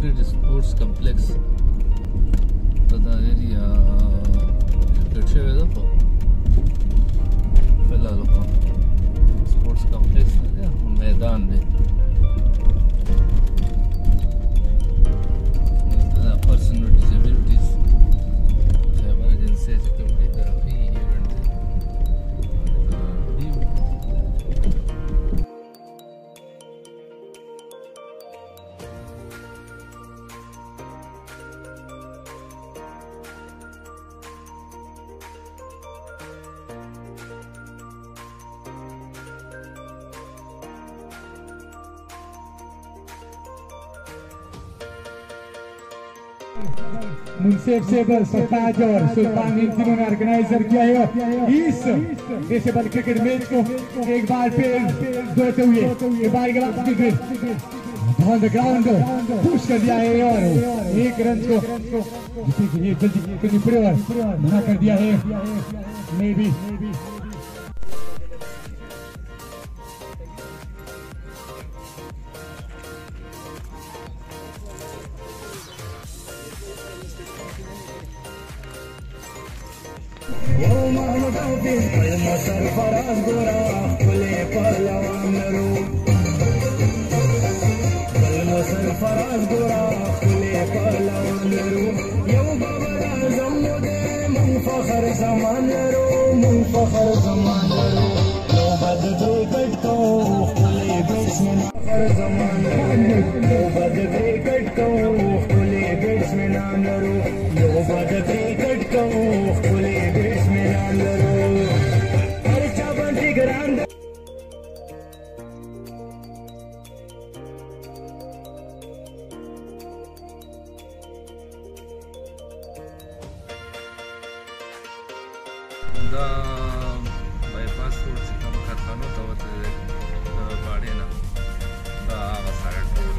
cricket sports complex په دا ایریا کرکټ شوی ده خو فلحال خو سپورټس کمپلیکس نه دی میدان دی دا پرسن with disabilities خیبر ایجنسی چې کوم دی ترافي ایونټ دی मुंसेफ से सरताज और सुल्तान इन तीनों ने ऑर्गेनाइजर किया है इस डिसेबल क्रिकेट मैच को एक बार फिर जोड़ते हुए एक बार के बाद ऑन द ग्राउंड पुश कर दिया है और एक रन को ये जल्दी करनी पड़े और मना कर दिया है मे बी सरफराज गोरा खुले पहलवान रो सरफराज गोरा खुले पहलवान रो यो बाबा आजम दे मन फखर जमान रो मन फखर जमान रो लो बद क्रिकेट को खुले बैट्समैन फखर जमान रो लो बद क्रिकेट को खुले बैट्समैन रो लो बद क्रिकेट को खुले बैट्समैन रो دا بایپاس روډ چې کوم کارخانو ته وته د باډې نه دا هغه سایډ روډ